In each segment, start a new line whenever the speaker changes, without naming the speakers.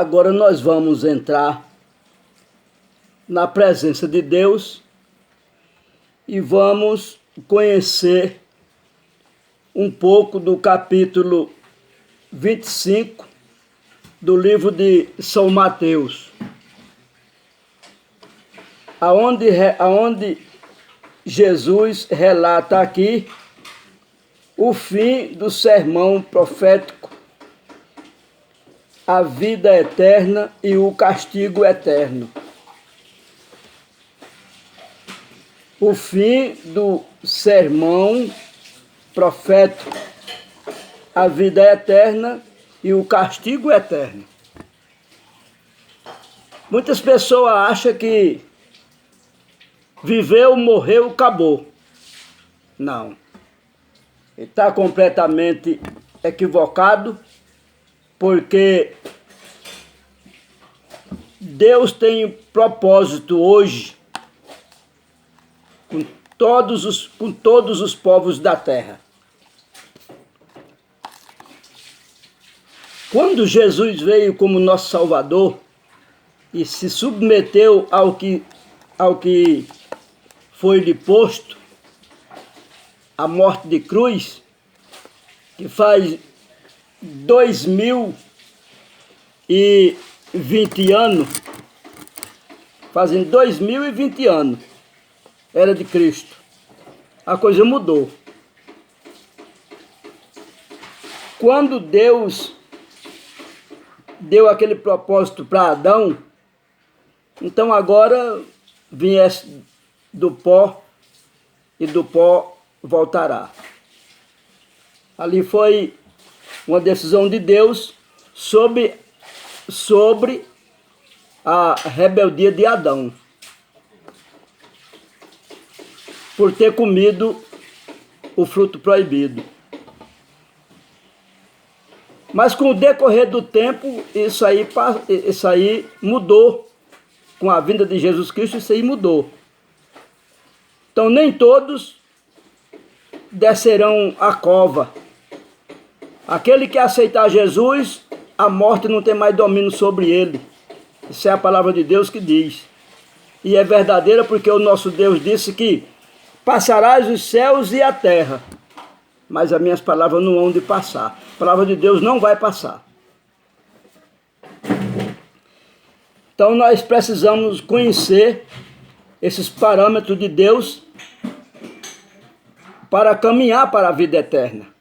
Agora nós vamos entrar na presença de Deus e vamos conhecer um pouco do capítulo 25 do livro de São Mateus, aonde Jesus relata aqui o fim do sermão profético, a vida eterna e o castigo eterno. O fim do sermão profético, a vida eterna e o castigo eterno. Muitas pessoas acham que viveu, morreu, acabou. Não. Ele está completamente equivocado, porque Deus tem propósito hoje com todos os povos da terra. Quando Jesus veio como nosso Salvador e se submeteu ao que foi-lhe posto, a morte de cruz, que faz 2020 anos, fazem 2020 anos, era de Cristo. A coisa mudou. Quando Deus deu aquele propósito para Adão, então agora viesse do pó e do pó voltará. Ali foi uma decisão de Deus sobre a rebeldia de Adão, por ter comido o fruto proibido. Mas com o decorrer do tempo, isso aí mudou. Com a vinda de Jesus Cristo, isso aí mudou. Então nem todos descerão a cova. Aquele que aceitar Jesus, a morte não tem mais domínio sobre ele. Isso é a palavra de Deus que diz. E é verdadeira, porque o nosso Deus disse que passarás os céus e a terra, mas as minhas palavras não hão de passar. A palavra de Deus não vai passar. Então nós precisamos conhecer esses parâmetros de Deus para caminhar para a vida eterna.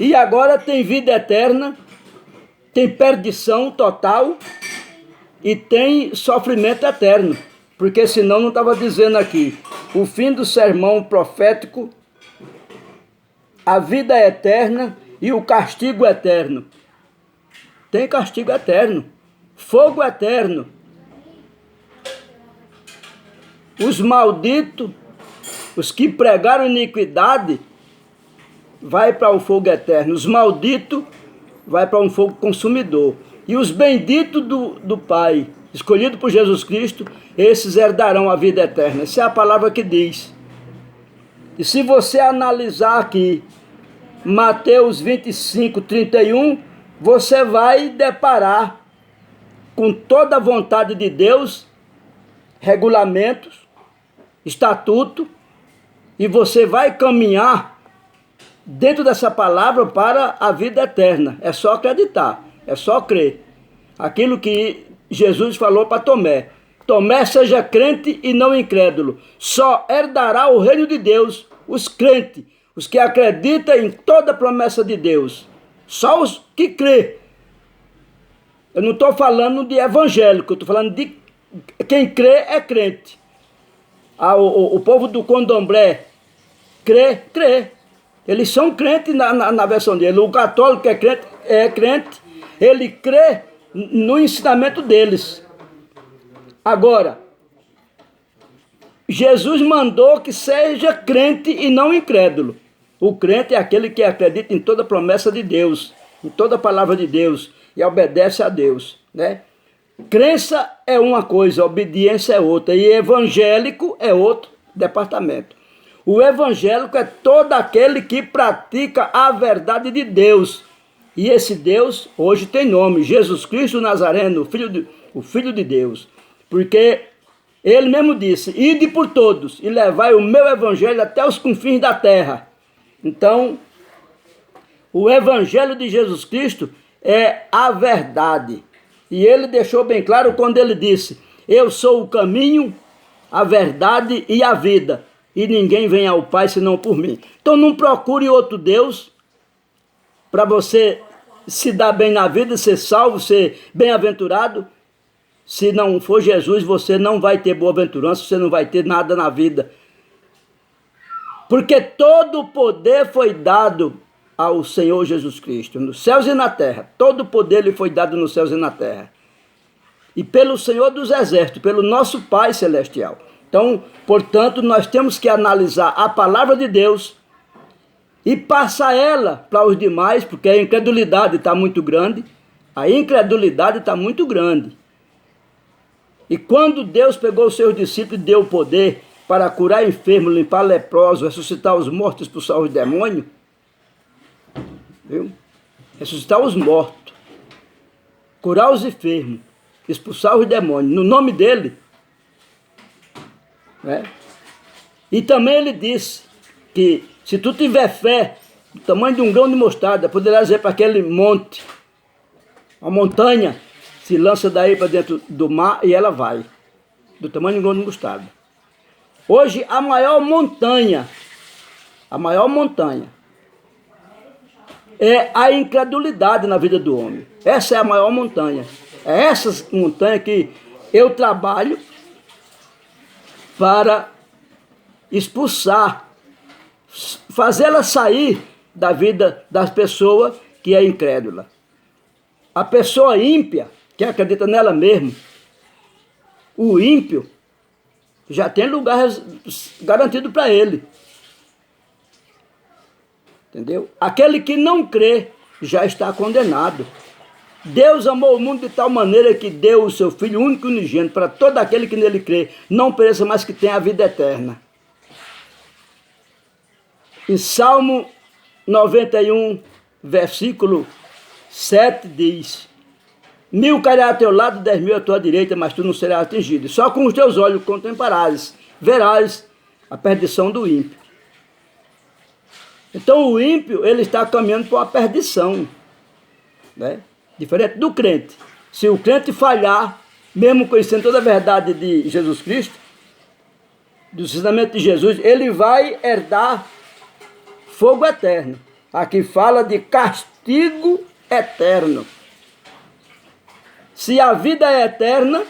E agora tem vida eterna, tem perdição total e tem sofrimento eterno. Porque senão não estava dizendo aqui, o fim do sermão profético, a vida eterna e o castigo eterno. Tem castigo eterno, fogo eterno. Os malditos, os que pregaram iniquidade, vai para o fogo eterno. Os malditos vai para um fogo consumidor. E os benditos do Pai, escolhidos por Jesus Cristo, esses herdarão a vida eterna. Essa é a palavra que diz. E se você analisar aqui, Mateus 25, 31, você vai deparar com toda a vontade de Deus, regulamentos, estatuto, e você vai caminhar dentro dessa palavra para a vida eterna. É só acreditar, é só crer. Aquilo que Jesus falou para Tomé. Tomé, seja crente e não incrédulo. Só herdará o reino de Deus os crentes, os que acreditam em toda a promessa de Deus. Só os que crê. Eu não estou falando de evangélico, eu estou falando de quem crê é crente. O povo do candomblé crê. Eles são crentes na versão dele. O católico é crente, ele crê no ensinamento deles. Agora, Jesus mandou que seja crente e não incrédulo. O crente é aquele que acredita em toda a promessa de Deus, em toda a palavra de Deus e obedece a Deus, né? Crença é uma coisa, obediência é outra, e evangélico é outro departamento. O evangélico é todo aquele que pratica a verdade de Deus E esse Deus hoje tem nome, Jesus Cristo Nazareno, o Filho de Deus. Porque ele mesmo disse, ide por todos e levai o meu evangelho até os confins da terra. Então, o evangelho de Jesus Cristo é a verdade. E ele deixou bem claro quando ele disse, eu sou o caminho, a verdade e a vida. E ninguém vem ao Pai senão por mim. Então não procure outro Deus para você se dar bem na vida, ser salvo, ser bem-aventurado. Se não for Jesus, você não vai ter boa-aventurança, você não vai ter nada na vida. Porque todo o poder foi dado ao Senhor Jesus Cristo, nos céus e na terra. Todo o poder lhe foi dado nos céus e na terra. E pelo Senhor dos Exércitos, pelo nosso Pai Celestial. Então, portanto, nós temos que analisar a palavra de Deus e passar ela para os demais, porque a incredulidade está muito grande. A incredulidade está muito grande. E quando Deus pegou os seus discípulos e deu o poder para curar enfermos, limpar leprosos, ressuscitar os mortos, expulsar os demônios, viu? Ressuscitar os mortos, curar os enfermos, expulsar os demônios, no nome dele. Né? E também ele disse que se tu tiver fé, do tamanho de um grão de mostarda, poderá dizer para aquele monte, a montanha, se lança daí para dentro do mar e ela vai, do tamanho de um grão de mostarda. Hoje a maior montanha é a incredulidade na vida do homem. Essa é a maior montanha. É essa montanha que eu trabalho para expulsar, fazê-la sair da vida das pessoas que é incrédula. A pessoa ímpia, que acredita nela mesma, o ímpio já tem lugar garantido para ele. Entendeu? Aquele que não crê já está condenado. Deus amou o mundo de tal maneira que deu o seu Filho único e unigênito para todo aquele que nele crê, não pereça, mas que tenha a vida eterna. Em Salmo 91, versículo 7 diz, 1000 cairá ao teu lado, 10.000 à tua direita, mas tu não serás atingido. Só com os teus olhos contemplarás, verás a perdição do ímpio. Então o ímpio, ele está caminhando para a perdição, né? Diferente do crente. Se o crente falhar, mesmo conhecendo toda a verdade de Jesus Cristo, do ensinamento de Jesus, ele vai herdar fogo eterno. Aqui fala de castigo eterno. Se a vida é eterna,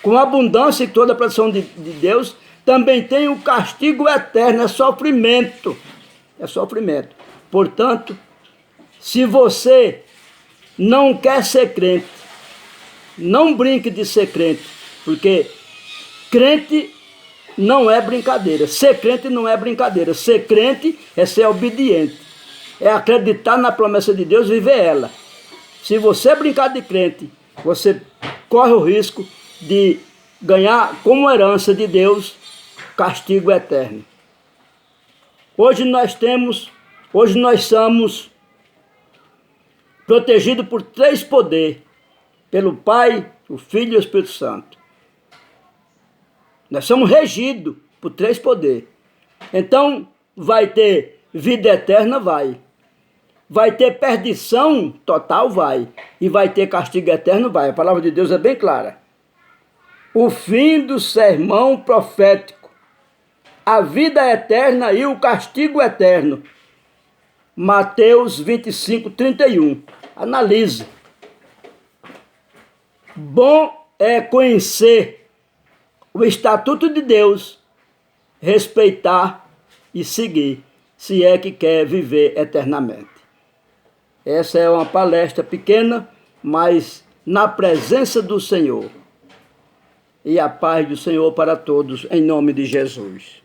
com abundância e toda a proteção de Deus, também tem o castigo eterno, é sofrimento. É sofrimento. Portanto, se você não quer ser crente, não brinque de ser crente, porque crente não é brincadeira. Ser crente não é brincadeira. Ser crente é ser obediente. É acreditar na promessa de Deus e viver ela. Se você brincar de crente, você corre o risco de ganhar como herança de Deus castigo eterno. Hoje nós somos protegidos por 3 poderes, pelo Pai, o Filho e o Espírito Santo. Nós somos regidos por 3 poderes. Então, vai ter vida eterna? Vai. Vai ter perdição total? Vai. E vai ter castigo eterno? Vai. A palavra de Deus é bem clara. O fim do sermão profético, a vida eterna e o castigo eterno. Mateus 25, 31. Analise. Bom é conhecer o estatuto de Deus, respeitar e seguir, se é que quer viver eternamente. Essa é uma palestra pequena, mas na presença do Senhor. E a paz do Senhor para todos, em nome de Jesus.